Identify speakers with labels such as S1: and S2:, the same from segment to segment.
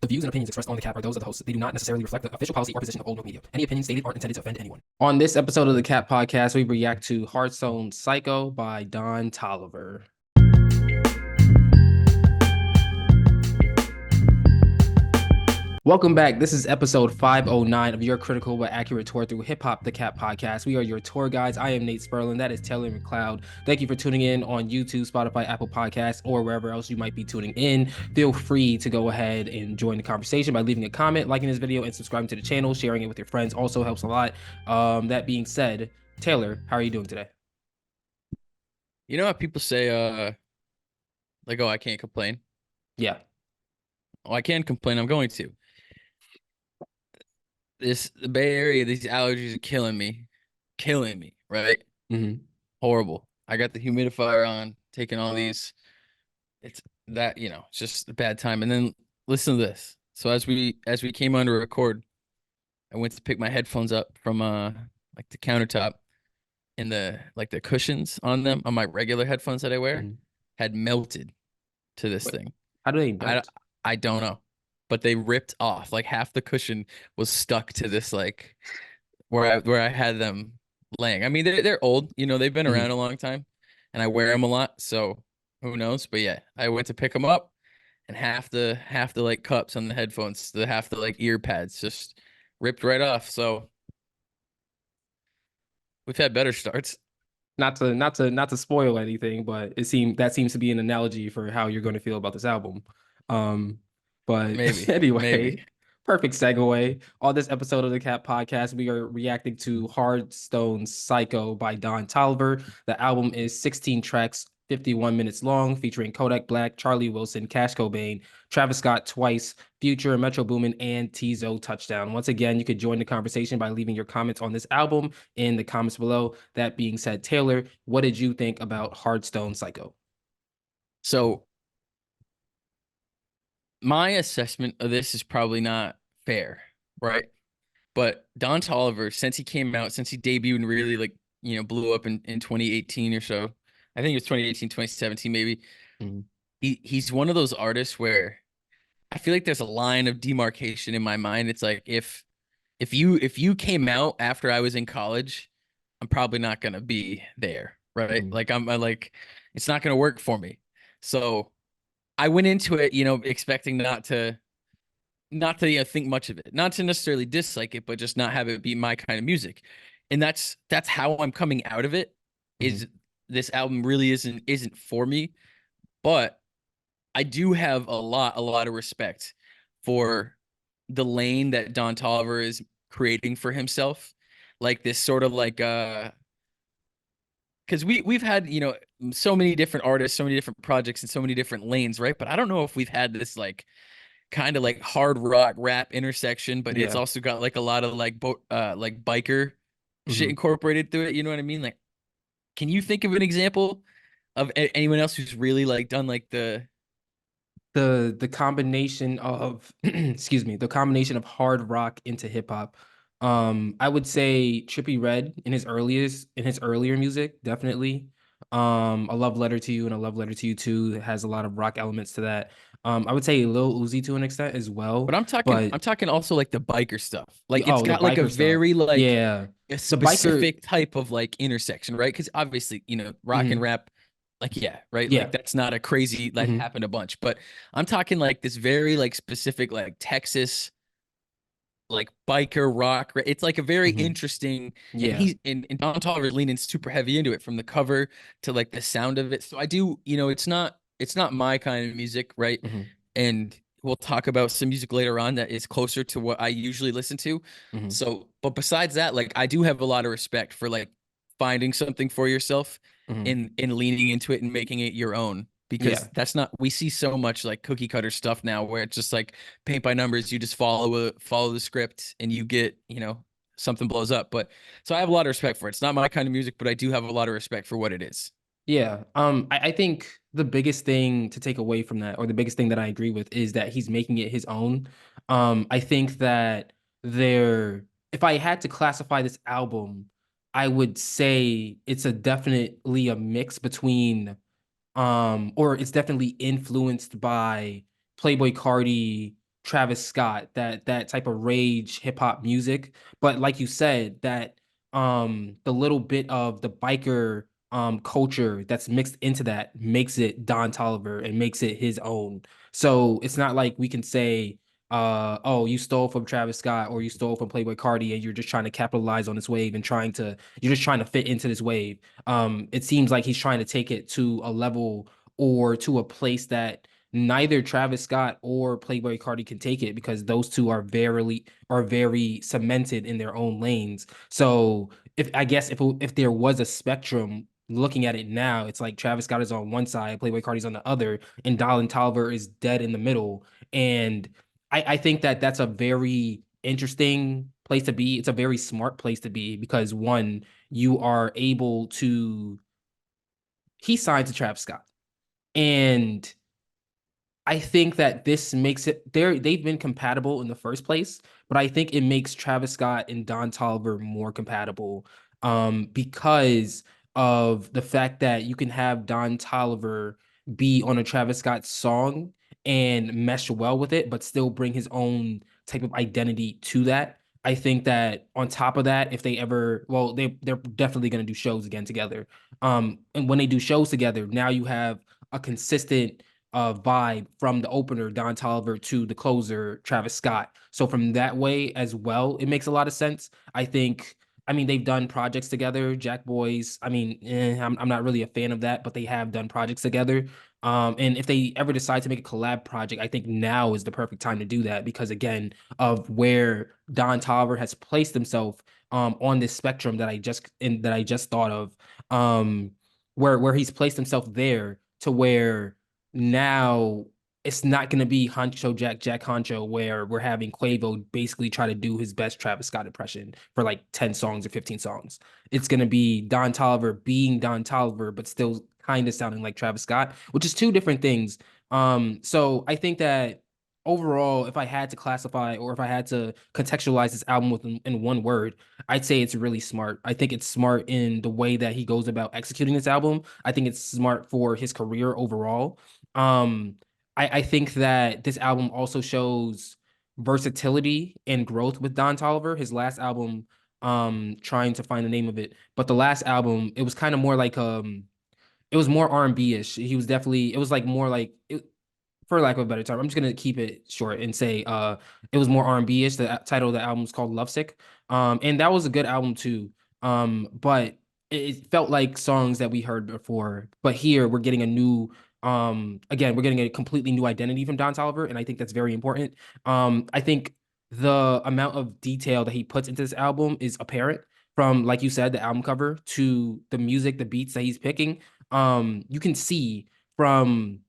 S1: The views and opinions expressed on the Cap are those of the hosts. They do not necessarily reflect the official policy or position of OldMilk Media. Any opinions stated aren't intended to offend anyone. On this episode of the Cap Podcast, we react to Hardstone Psycho by Don Toliver. Welcome back. This is episode 509 of your critical but accurate tour through Hip Hop the Cap podcast. We are your tour guides. I am Nate Sperlin. That is Taylor McLeod. Thank you for tuning in on YouTube, Spotify, Apple Podcasts, or wherever else you might be tuning in. Feel free to go ahead and join the conversation by leaving a comment, liking this video, and subscribing to the channel. Sharing it with your friends also helps a lot. That being said, Taylor, how are you doing today?
S2: You know how people say, like, oh, I can't complain.
S1: Yeah.
S2: Oh, I can complain. I'm going to. The Bay Area, these allergies are killing me, right?
S1: Mm-hmm.
S2: Horrible. I got the humidifier on, taking all these. It's that, it's just a bad time. And then listen to this. So as we came on to record, I went to pick my headphones up from like the countertop, and the cushions on them on my regular headphones that I wear had melted to this thing.
S1: How do they melt?
S2: I don't know, but they ripped off. Like half the cushion was stuck to this, like where I had them laying. I mean, they're old, they've been around a long time, and I wear them a lot, so who knows? But yeah, I went to pick them up, and half the like cups on the headphones, half the like ear pads just ripped right off. So we've had better starts.
S1: Not to spoil anything, but that seems to be an analogy for how you're going to feel about this album. But
S2: Maybe.
S1: anyway, perfect segue. On this episode of the Cap Podcast, we are reacting to Hardstone Psycho by Don Toliver. The album is 16 tracks, 51 minutes long, featuring Kodak Black, Charlie Wilson, Cash Cobain, Travis Scott twice, Future, Metro Boomin, and Tizo Touchdown. Once again, you could join the conversation by leaving your comments on this album in the comments below. That being said, Taylor, what did you think about Hardstone Psycho?
S2: So my assessment of this is probably not fair, right? But Don Toliver, since he came out, since he debuted and really blew up in 2018 or so, I think it was 2018, 2017, maybe. He's one of those artists where I feel like there's a line of demarcation in my mind. It's like if you came out after I was in college, I'm probably not gonna be there, right? Like I like it's not gonna work for me. So I went into it, expecting not to think much of it, not to necessarily dislike it, but just not have it be my kind of music. And that's how I'm coming out of it. Is this album really isn't for me, but I do have a lot of respect for the lane that Don Toliver is creating for himself, like this sort of like because we've had so many different artists, so many different projects, and so many different lanes, right? But I don't know if we've had this like kind of like hard rock rap intersection, but it's also got like a lot of like biker shit incorporated through it. You know what I mean? Like, can you think of an example of anyone else who's really like done like the
S1: combination of excuse me, the combination of hard rock into hip hop? I would say Trippie Redd in his earlier music, definitely. A Love Letter to You and A Love Letter to You Too has a lot of rock elements to that. I would say Lil Uzi to an extent as well.
S2: But I'm talking also like the biker stuff. Like it's got like a
S1: stuff.
S2: very like
S1: a
S2: specific type of like intersection, right? Because obviously, rock and rap, like right?
S1: Yeah.
S2: Like that's not a crazy like happened a bunch. But I'm talking like this very like specific like Texas like biker rock. It's like a very interesting, and he's and Don Toliver's leaning super heavy into it, from the cover to like the sound of it. So I do, it's not my kind of music, right? And we'll talk about some music later on that is closer to what I usually listen to. So, but besides that, like I do have a lot of respect for like finding something for yourself and leaning into it and making it your own. Because that's not, we see so much like cookie cutter stuff now where it's just like paint by numbers. You just follow the script and you get, something blows up. But so I have a lot of respect for it. It's not my kind of music, but I do have a lot of respect for what it is.
S1: Yeah. I think the biggest thing to take away from that, or the biggest thing that I agree with, is that he's making it his own. I think that if I had to classify this album, I would say it's definitely a mix between or it's definitely influenced by Playboi Carti, Travis Scott, that type of rage hip hop music. But like you said, that the little bit of the biker culture that's mixed into that makes it Don Toliver and makes it his own. So it's not like we can say oh, you stole from Travis Scott or you stole from Playboy Cardi and you're just trying to capitalize on this wave and you're just trying to fit into this wave. It seems like he's trying to take it to a level or to a place that neither Travis Scott or Playboy Cardi can take it, because those two are very cemented in their own lanes. So if I guess if there was a spectrum looking at it now, it's like Travis Scott is on one side, Playboy Cardi's on the other, and Don Toliver is dead in the middle. And I think that that's a very interesting place to be. It's a very smart place to be because one, you are able to he signed to Travis Scott. And I think that this makes they've been compatible in the first place, but I think it makes Travis Scott and Don Toliver more compatible because of the fact that you can have Don Toliver be on a Travis Scott song and mesh well with it, but still bring his own type of identity to that. I think that on top of that, if they ever, well, they're definitely going to do shows again together. And when they do shows together, now you have a consistent vibe from the opener Don Toliver to the closer Travis Scott. So from that way as well, it makes a lot of sense. I think. I mean, they've done projects together, Jack Boys. I mean, I'm not really a fan of that, but they have done projects together. And if they ever decide to make a collab project, I think now is the perfect time to do that because again, of where Don Toliver has placed himself on this spectrum that I just thought of, where he's placed himself there to where now it's not going to be Jack Honcho, where we're having Quavo basically try to do his best Travis Scott impression for like 10 songs or 15 songs. It's going to be Don Toliver being Don Toliver, but still kind of sounding like Travis Scott, which is two different things. So I think that overall, if I had to classify or if I had to contextualize this album in one word, I'd say it's really smart. I think it's smart in the way that he goes about executing this album. I think it's smart for his career overall. Um, I think that this album also shows versatility and growth with Don Toliver. His last album, trying to find the name of it, but the last album, it was kind of more like it was more R&B-ish. He was definitely it was like more like for lack of a better term, I'm just gonna keep it short and say it was more R&B-ish. The title of the album is called Lovesick. And that was a good album too. But it felt like songs that we heard before. But here we're getting a new again, we're getting a completely new identity from Don Toliver, and I think that's very important. I think the amount of detail that he puts into this album is apparent from, like you said, the album cover to the music, the beats that he's picking. You can see from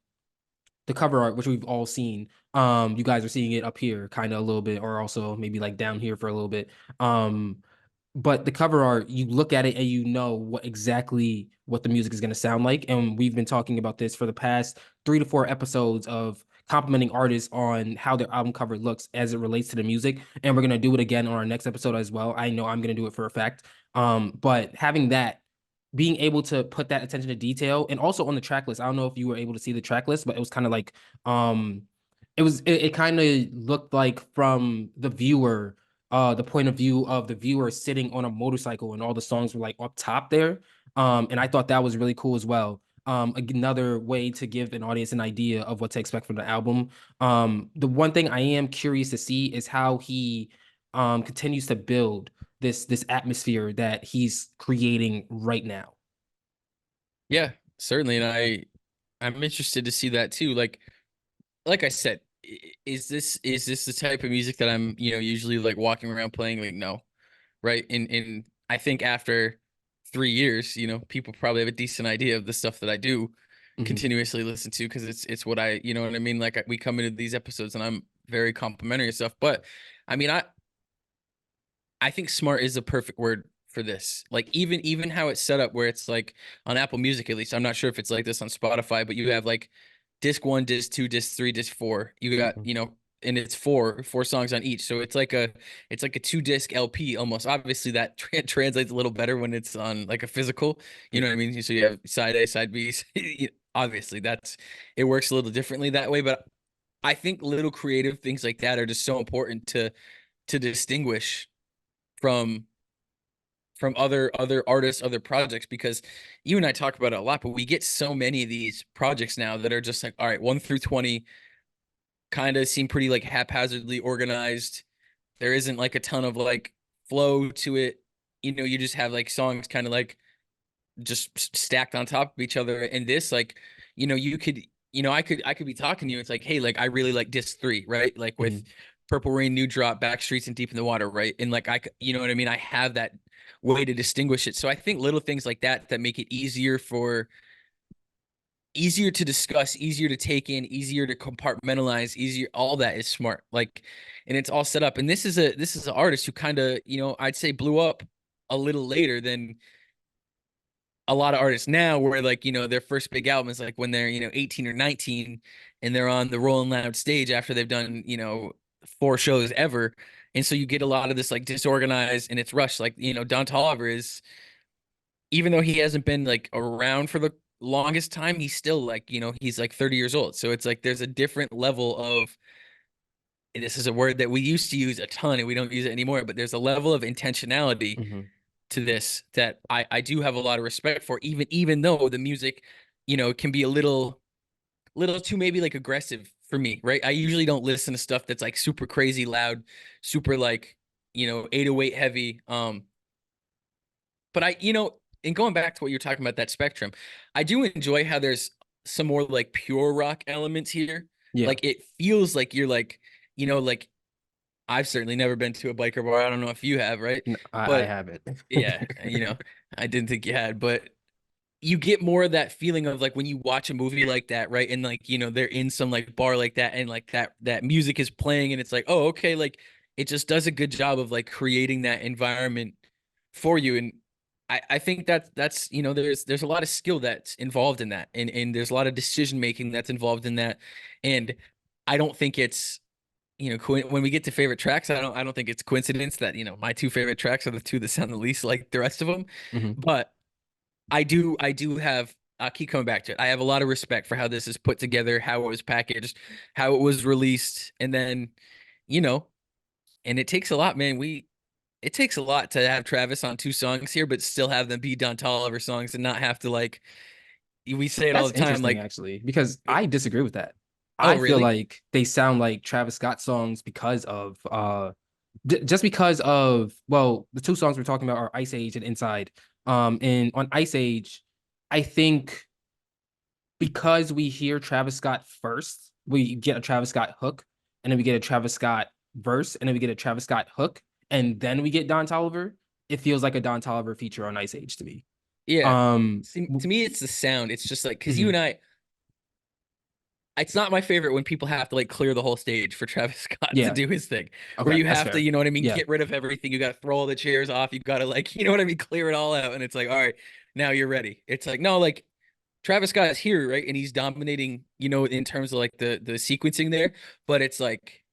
S1: the cover art, which we've all seen. You guys are seeing it up here, kind of a little bit, or also maybe like down here for a little bit. But the cover art, you look at it and you know what the music is going to sound like. And we've been talking about this for the past 3 to 4 episodes of complimenting artists on how their album cover looks as it relates to the music. And we're going to do it again on our next episode as well. I know I'm going to do it for a fact. But having that, being able to put that attention to detail and also on the track list. I don't know if you were able to see the track list, but it was kind of like um it kind of looked like from the viewer, the point of view of the viewer sitting on a motorcycle and all the songs were like up top there. And I thought that was really cool as well. Another way to give an audience an idea of what to expect from the album. The one thing I am curious to see is how he continues to build this atmosphere that he's creating right now.
S2: Yeah, certainly. And I'm interested to see that too. Like I said, is this the type of music that I'm, usually like walking around playing? Like, no, right? And I think after 3 years, people probably have a decent idea of the stuff that I do
S1: Mhm.
S2: continuously listen to because it's what I, you know what I mean? Like we come into these episodes and I'm very complimentary of stuff. But I mean, I think smart is a perfect word for this. Like even how it's set up where it's like on Apple Music at least. I'm not sure if it's like this on Spotify, but you have like disc 1, disc 2, disc 3, disc 4. You got,
S1: Mhm.
S2: and it's four songs on each. So it's like a 2 disc LP almost. Obviously that translates a little better when it's on like a physical, you
S1: Yeah.
S2: know what I mean? So you have side A, side B. Obviously it works a little differently that way, but I think little creative things like that are just so important to distinguish from other artists, other projects, because you and I talk about it a lot, but we get so many of these projects now that are just like, all right, 1 through 20 kind of seem pretty like haphazardly organized. There isn't like a ton of like flow to it. You just have like songs kind of like just stacked on top of each other. And this, like, you could, I could be talking to you. It's like, hey, like I really like disc 3, right? Like with
S1: Mhm.
S2: Purple Rain, New Drop, Backstreets, and Deep in the Water, right? And like you know what I mean? I have that way to distinguish it. So I think little things like that make it easier to discuss, easier to take in, easier to compartmentalize, easier. All that is smart. Like, and it's all set up. And this is an artist who kind of, I'd say blew up a little later than a lot of artists now, where like, their first big album is like when they're, 18 or 19, and they're on the Rolling Loud stage after they've done, 4 shows ever. And so you get a lot of this like disorganized and it's rushed. Like, Don Toliver is, even though he hasn't been like around for the longest time, he's still like, he's like 30 years old. So it's like there's a different level of, and this is a word that we used to use a ton and we don't use it anymore, but there's a level of intentionality
S1: Mhm.
S2: to this that I do have a lot of respect for, even though the music, can be a little too maybe like aggressive for me, right? I usually don't listen to stuff that's like super crazy loud, super like, 808 heavy. But and going back to what you're talking about, that spectrum, I do enjoy how there's some more like pure rock elements here.
S1: Yeah.
S2: Like it feels like you're like, like I've certainly never been to a biker bar. I don't know if you have, right?
S1: I
S2: But
S1: have it.
S2: yeah, I didn't think you had, but you get more of that feeling of like when you watch a movie like that, right? And like, they're in some like bar like that, and like that music is playing, and it's like, oh, okay, like it just does a good job of like creating that environment for you. And I think that's there's a lot of skill that's involved in that, and there's a lot of decision making that's involved in that. And I don't think it's when we get to favorite tracks, I don't think it's coincidence that my 2 favorite tracks are the 2 that sound the least like the rest of them.
S1: Mhm.
S2: But I do have, I'll keep coming back to it. I have a lot of respect for how this is put together, how it was packaged, how it was released, and then, you know, and it takes a lot, man. It takes a lot to have Travis on 2 songs here, but still have them be Don Toliver songs and not have to like, we say it all
S1: That's
S2: the time,
S1: interesting,
S2: like,
S1: actually, because I disagree with that.
S2: oh,
S1: I feel
S2: really?
S1: like they sound like Travis Scott songs because of just because of, well, the 2 songs we're talking about are Ice Age and Inside. And on Ice Age, I think because we hear Travis Scott first, we get a Travis Scott hook, and then we get a Travis Scott verse, and then we get a Travis Scott hook, and then we get Don Toliver. It feels like a Don Toliver feature on Ice Age to me.
S2: Yeah. See, to
S1: W-
S2: me, it's the sound. It's just like, because you
S1: mhm.
S2: and I, it's not my favorite when people have to like clear the whole stage for Travis Scott to
S1: Yeah.
S2: do his thing, where
S1: Okay,
S2: you
S1: that's
S2: have to,
S1: fair.
S2: you know what I mean,
S1: Yeah.
S2: get rid of everything. You got to throw all the chairs off. You got to like, you know what I mean, clear it all out. And it's like, all right, now you're ready. It's like, no, like Travis Scott is here, right? And he's dominating, in terms of like the sequencing there. But it's like,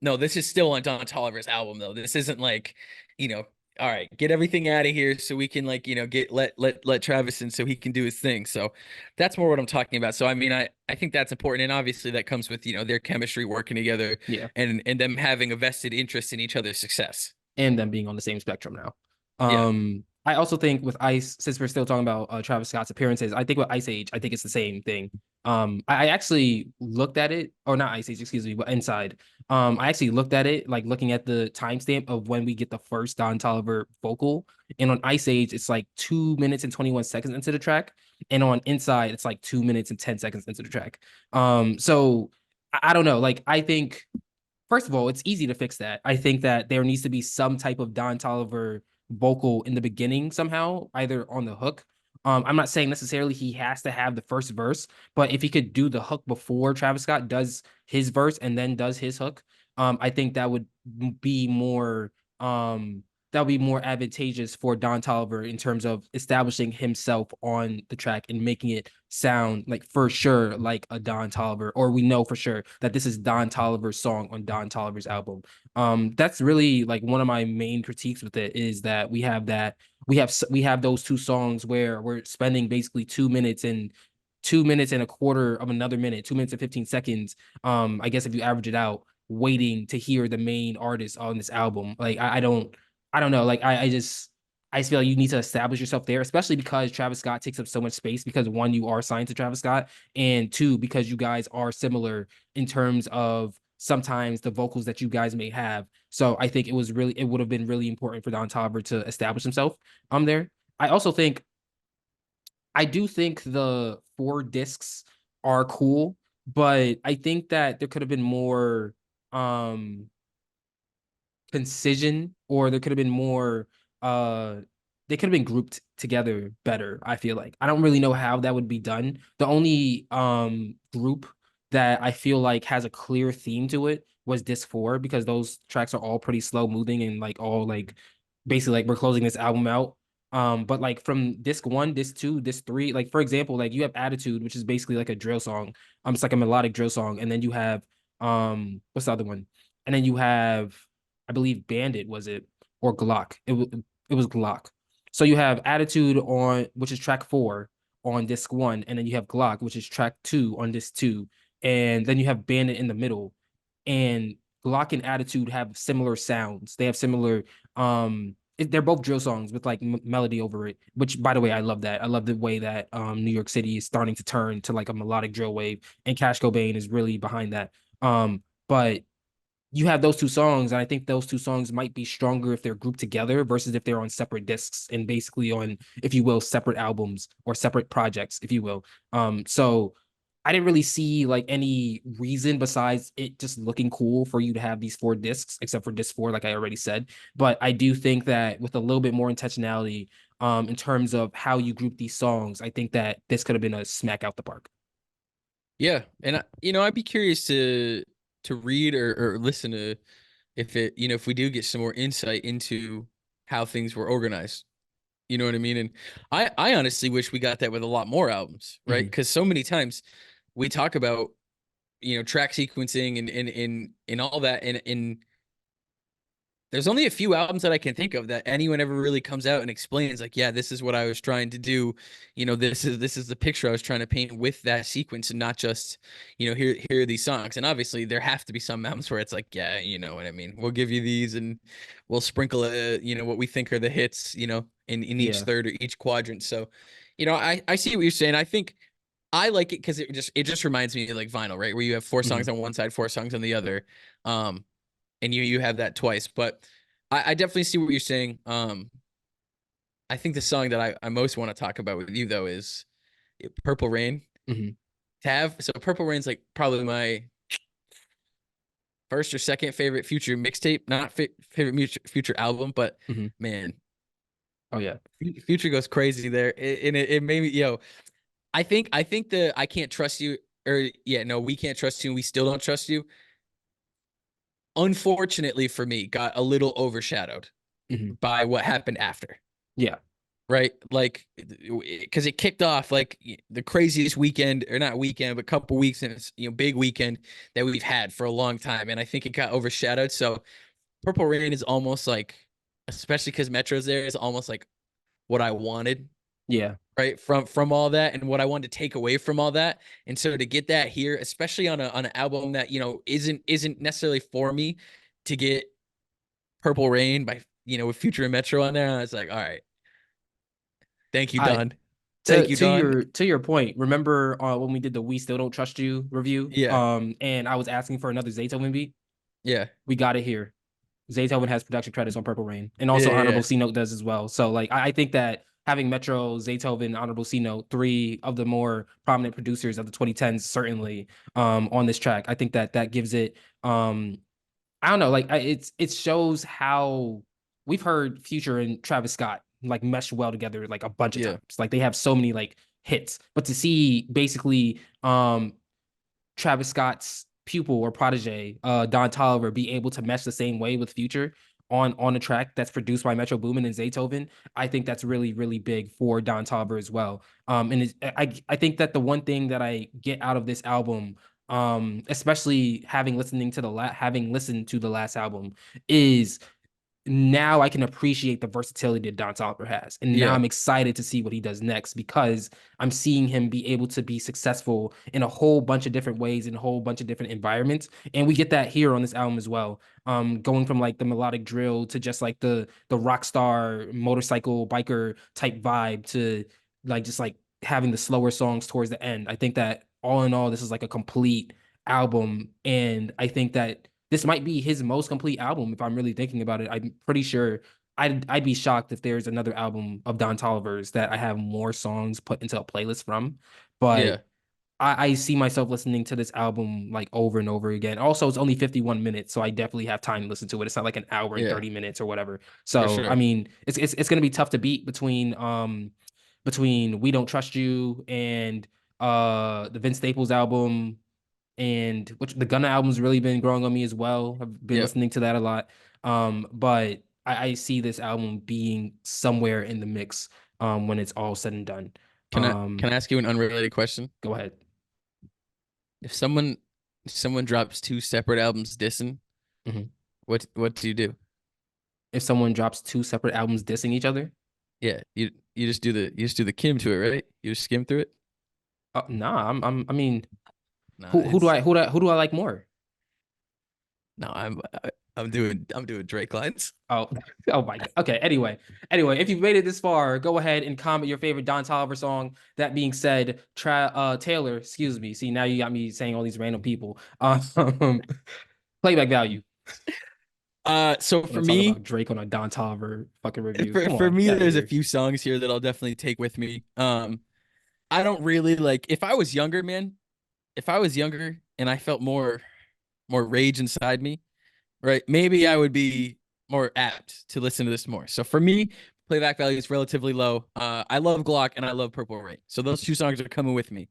S2: no, this is still on Don Toliver's album though. This isn't like, you know, all right, get everything out of here so we can like, get let Travis in so he can do his thing. So that's more what I'm talking about. So I mean, I think that's important, and obviously that comes with, their chemistry working together,
S1: Yeah.
S2: and them having a vested interest in each other's success.
S1: And them being on the same spectrum now.
S2: Yeah.
S1: I also think with Ice, since we're still talking about Travis Scott's appearances, I think with Ice Age, I think it's the same thing. I actually looked at it, or not Ice Age, excuse me, but Inside. I actually looked at it, like looking at the timestamp of when we get the first Don Toliver vocal, and on Ice Age, it's like 2 minutes and 21 seconds into the track, and on Inside, it's like 2 minutes and 10 seconds into the track. So I don't know, like I think first of all, it's easy to fix that. I think that there needs to be some type of Don Toliver vocal in the beginning somehow, either on the hook. I'm not saying necessarily he has to have the first verse, but if he could do the hook before Travis Scott does his verse and then does his hook, I think that would be more um that would be more advantageous for Don Toliver in terms of establishing himself on the track and making it sound like for sure like a Don Toliver, or we know for sure that this is Don Toliver's song on Don Toliver's album. That's really like one of my main critiques with it is that we have those 2 songs where we're spending basically 2 minutes and 2 minutes and a quarter of another minute, 2 minutes and 15 seconds. I guess if you average it out, waiting to hear the main artist on this album. Like I don't know. Like I just feel like you need to establish yourself there, especially because Travis Scott takes up so much space because one, you are signed to Travis Scott, and two, because you guys are similar in terms of sometimes the vocals that you guys may have. So I think it would have been really important for Don Toliver to establish himself there. I also think I do think the 4 discs are cool, but I think that there could have been more um concision, or there could have been more uh they could have been grouped together better. I feel like I don't really know how that would be done. The only group that I feel like has a clear theme to it was disc 4, because those tracks are all pretty slow moving and like all like basically like we're closing this album out. But like from disc 1, disc 2, disc 3, like for example, like you have Attitude, which is basically like a drill song. It's like a melodic drill song, and then you have what's the other one, and then you have, I believe, Bandit, was it, or Glock? It was Glock. So you have Attitude on, which is track 4 on disc 1, and then you have Glock, which is track 2 on disc 2, and then you have Bandit in the middle. And Glock and Attitude have similar sounds. They have similar they're both drill songs with like melody over it, which by the way, I love that. I love the way that New York City is starting to turn to like a melodic drill wave, and Cash Cobain is really behind that. But you have those 2 songs, and I think those 2 songs might be stronger if they're grouped together versus if they're on separate discs and basically on, if you will, separate albums or separate projects, if you will. So I didn't really see like any reason besides it just looking cool for you to have these 4 discs, except for disc 4, like I already said. But I do think that with a little bit more intentionality, in terms of how you group these songs, I think that this could have been a smack out the park.
S2: Yeah, and I'd be curious to read or listen to if it, if we do get some more insight into how things were organized. You know what I mean? And I honestly wish we got that with a lot more albums, right?
S1: Mhm.
S2: Because so many times we talk about, track sequencing and all that, and there's only a few albums that I can think of that anyone ever really comes out and explains, like, yeah, this is what I was trying to do. This is the picture I was trying to paint with that sequence, and not just, here are these songs. And obviously there have to be some albums where it's like, yeah, you know what I mean. We'll give you these and we'll sprinkle what we think are the hits, in each
S1: Yeah.
S2: third or each quadrant. So, I see what you're saying. I think I like it because it just reminds me of like vinyl, right? Where you have 4 songs
S1: Mhm.
S2: on one side, 4 songs on the other. And you have that twice. But I definitely see what you're saying. I think the song that I most want to talk about with you though is Purple Rain.
S1: Mhm.
S2: So Purple Rain's like probably my first or second favorite Future mixtape, not favorite Future album, but
S1: Mhm.
S2: man,
S1: Oh yeah.
S2: Future goes crazy there, and it made me I think the I can't trust you, or yeah, no, we can't trust you, and we still don't trust you. Unfortunately for me, got a little overshadowed
S1: Mhm.
S2: by what happened after.
S1: Yeah.
S2: Right? Like, because it kicked off like the craziest weekend, or not weekend, but couple weeks, and it's big weekend that we've had for a long time, and I think it got overshadowed. So Purple Rain is almost like, especially because Metro's there, is almost like what I wanted,
S1: Yeah.
S2: right, from all that, and what I wanted to take away from all that. And so to get that here, especially on an album that isn't necessarily for me, to get Purple Rain by with Future and Metro on there, I was like, all right, thank you,
S1: I
S2: Don. Thank you, Don.
S1: to your point, remember when we did the "We Still Don't Trust You" review?
S2: Yeah,
S1: And I was asking for another Zaytoven beat.
S2: yeah,
S1: We got it here. Zaytoven has production credits on Purple Rain, and also
S2: yeah,
S1: Honorable
S2: yeah,
S1: C Note does as well. So like I think that having Metro, Zaytoven, Honorable C Note, 3 of the more prominent producers of the 2010s, certainly on this track, I think that that gives it I don't know, like it shows how we've heard Future and Travis Scott like mesh well together like a bunch of
S2: yeah,
S1: times. Like they have so many like hits, but to see basically Travis Scott's pupil or protege, Don Toliver, be able to mesh the same way with Future on a track that's produced by Metro Boomin and Zaytoven, I think that's really really big for Don Toliver as well. I think that the one thing that I get out of this album, especially having listened to the last album, is now I can appreciate the versatility that Don Toliver has. And now
S2: Yeah.
S1: I'm excited to see what he does next because I'm seeing him be able to be successful in a whole bunch of different ways, in a whole bunch of different environments. And we get that here on this album as well. Going from like the melodic drill to just like the rock star motorcycle biker type vibe to like just like having the slower songs towards the end. I think that all in all, this is like a complete album. And I think that this might be his most complete album if I'm really thinking about it. I'm pretty sure I'd be shocked if there's another album of Don Toliver's that I have more songs put into a playlist from. But
S2: Yeah.
S1: I see myself listening to this album like over and over again. Also, it's only 51 minutes, so I definitely have time to listen to it. It's not like an hour and
S2: Yeah.
S1: 30 minutes or whatever.
S2: For
S1: So I
S2: sure.
S1: mean, it's gonna be tough to beat between We Don't Trust You and the Vince Staples album and which the Gunna album's really been growing on me as well. I've been
S2: Yep.
S1: listening to that a lot. But I see this album being somewhere in the mix when it's all said and done.
S2: Can I ask you an unrelated question?
S1: Go ahead.
S2: If someone drops two separate albums dissing,
S1: Mhm.
S2: what do you do?
S1: If someone drops two separate albums dissing each other,
S2: Yeah, you just do the Kim to it, right? You just skim through it.
S1: nah, I mean,
S2: Nah, it's
S1: who do I like more?
S2: no, I'm doing Drake lines.
S1: Oh, oh my God. Okay. Anyway, if you've made it this far, go ahead and comment your favorite Don Toliver song. That being said, Taylor, excuse me. See, now you got me saying all these random people. Playback value.
S2: So
S1: Want
S2: for
S1: to talk
S2: me,
S1: about Drake on a Don Toliver fucking review? Come
S2: for
S1: on,
S2: me,
S1: get out of
S2: there's a
S1: here.
S2: few songs here that I'll definitely take with me. I don't really like if I was younger, man. If I was younger and I felt more rage inside me, right? Maybe I would be more apt to listen to this more. So for me, playback value is relatively low. I love Glock and I love Purple Rain. So those two songs are coming with me.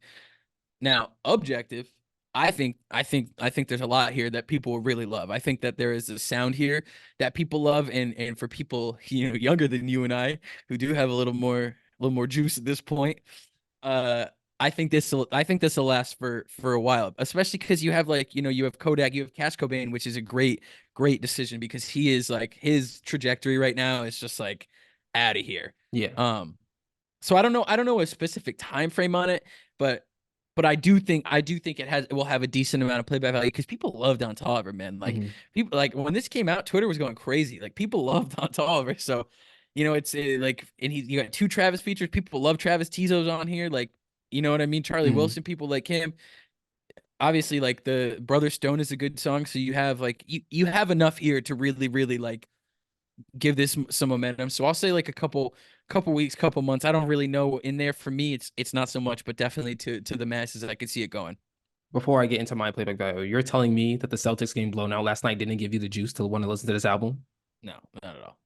S2: Now, objective, I think there's a lot here that people will really love. I think that there is a sound here that people love, and for people younger than you and I who do have a little more juice at this point, uh, I think this will last for a while, especially because you have like you have Kodak, you have Cash Cobain, which is a great decision because he is like his trajectory right now is just like out of here.
S1: Yeah.
S2: Um, so I don't know a specific time frame on it, but I do think it will have a decent amount of playback value because people love Don Toliver, man. Like
S1: Hmm.
S2: people like when this came out, Twitter was going crazy. Like people love Don Toliver, so it's like and you got two Travis features. People love Travis. Tizo's on here, like you know what I mean. Charlie
S1: Hmm.
S2: Wilson, people like him. Obviously, like the Brother Stone is a good song, so you have like you have enough here to really like give this some momentum. So I'll say like a couple weeks, couple months. I don't really know. In there for me, it's not so much, but definitely to the masses, I could see it going.
S1: Before I get into my playback value, you're telling me that the Celtics game blown out last night didn't give you the juice to want to listen to this album?
S2: No, not at all.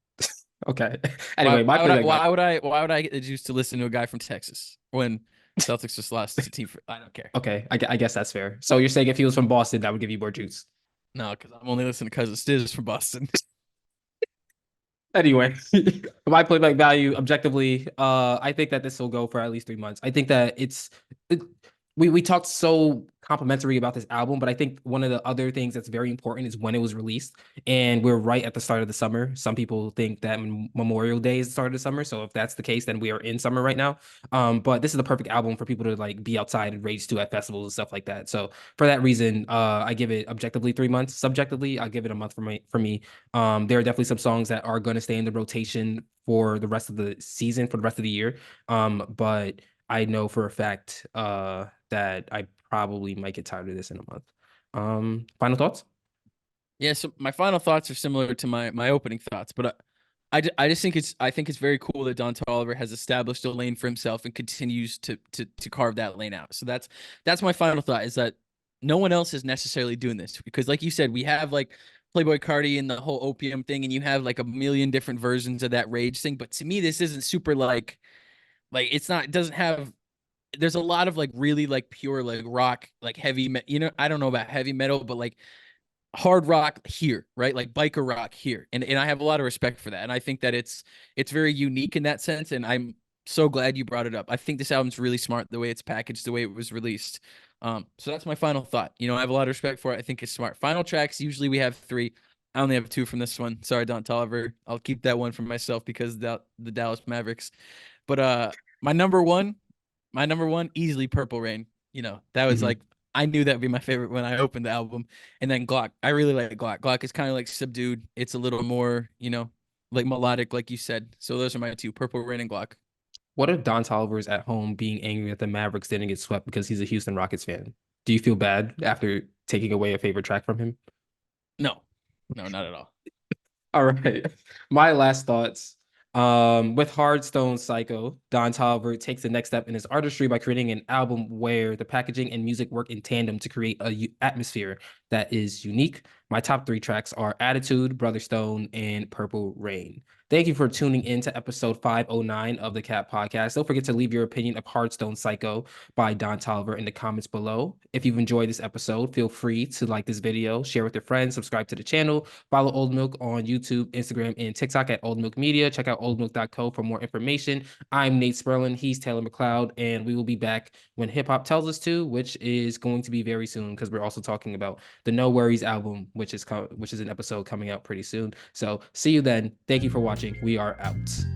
S1: Okay. Anyway, my playback value.
S2: Why would I get the juice to listen to a guy from Texas when Celtics just lost to team? I don't care.
S1: Okay, I guess that's fair. So you're saying if he was from Boston, that would give you more juice.
S2: No, because I'm only listening to Cousin Stiz from Boston.
S1: Anyway, my playback value objectively, I think that this will go for at least 3 months. I think that it, we talked so complimentary about this album, but I think one of the other things that's very important is when it was released, and we're right at the start of the summer. Some people think that Memorial Day is the start of the summer, so if that's the case, then we are in summer right now. But this is the perfect album for people to like be outside and rage to at festivals and stuff like that. So for that reason, I give it objectively 3 months. Subjectively, I'll give it a month for me. There are definitely some songs that are going to stay in the rotation for the rest of the season, for the rest of the year. But I know for a fact that I probably might get tired of this in a month. Final thoughts?
S2: Yeah, so my final thoughts are similar to my opening thoughts, but I just think I think it's very cool that Don Toliver has established a lane for himself and continues to carve that lane out. So that's my final thought is that no one else is necessarily doing this because, like you said, we have like Playboy Cardi and the whole opium thing, and you have like a million different versions of that rage thing. But to me, this isn't super like it's not. It doesn't have. There's a lot of like really like pure like rock like heavy. I don't know about heavy metal, but like hard rock here, right? Like biker rock here. And I have a lot of respect for that. And I think that it's very unique in that sense. And I'm so glad you brought it up. I think this album's really smart the way it's packaged, the way it was released. So that's my final thought. I have a lot of respect for it. I think it's smart. Final tracks, usually we have three. I only have two from this one. Sorry, Don Toliver. I'll keep that one for myself because the Dallas Mavericks. But my number one, easily Purple Rain. You know, that was
S1: Mhm.
S2: like I knew that would be my favorite when I opened the album. And then Glock. I really like Glock. Glock is kind of like subdued. It's a little more, like melodic, like you said. So those are my two, Purple Rain and Glock.
S1: What if Don Toliver's at home being angry that the Mavericks didn't get swept because he's a Houston Rockets fan? Do you feel bad after taking away a favorite track from him?
S2: No, no, not at all.
S1: All right. My last thoughts. With Hardstone Psycho, Don Toliver takes the next step in his artistry by creating an album where the packaging and music work in tandem to create a atmosphere that is unique. My top three tracks are Attitude, Brother Stone, and Purple Rain. Thank you for tuning in to episode 509 of the Cat Podcast. Don't forget to leave your opinion of Hardstone Psycho by Don Toliver in the comments below. If you've enjoyed this episode, feel free to like this video, share with your friends, subscribe to the channel, follow Old Milk on YouTube, Instagram, and TikTok at Old Milk Media. Check out oldmilk.co for more information. I'm Nate Sperlin. He's Taylor McLeod, and we will be back when hip hop tells us to, which is going to be very soon because we're also talking about the No Worries album, which is an episode coming out pretty soon. So see you then. Thank you for watching. We are out.